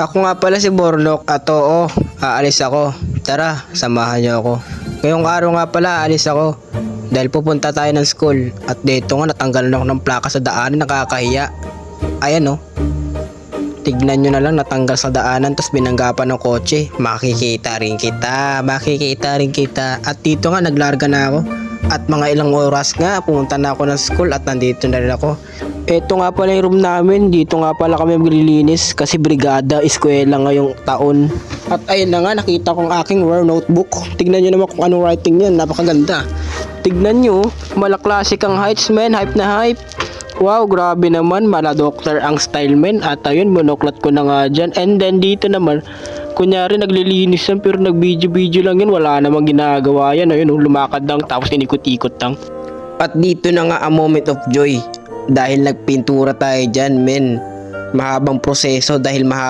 Ako nga pala si Bornok at oo, aalis ako. Tara, samahan niyo ako. Ngayong araw nga pala aalis ako dahil pupunta tayo ng school at dito nga natanggalan ako ng plaka sa daanan, nakakahiya. Ayan oh. Tignan nyo na lang, natanggal sa daanan tapos binanggapan ng kotse. Makikita rin kita, makikita rin kita. At dito nga naglarga na ako. At mga ilang oras nga pumunta na ako ng school at nandito na rin ako. Ito nga pala yung room namin. Dito nga pala kami maglilinis kasi brigada, eskwela ngayong taon. At ayun na nga, nakita kong aking war notebook. Tignan nyo naman kung anong writing yan, napakaganda. Tignan nyo, malaklasik ang heights men, hype na hype. Wow, grabe naman, mala doctor ang style men. At ayun, monoklat ko na nga dyan. And then dito naman, kunyari naglilinis yan pero nag-video lang yan, wala namang ginagawa yan. Ayun, lumakad lang tapos inikot-ikot lang. At dito na nga ang moment of joy dahil nagpintura tayo dyan men. Mahabang proseso dahil mahaba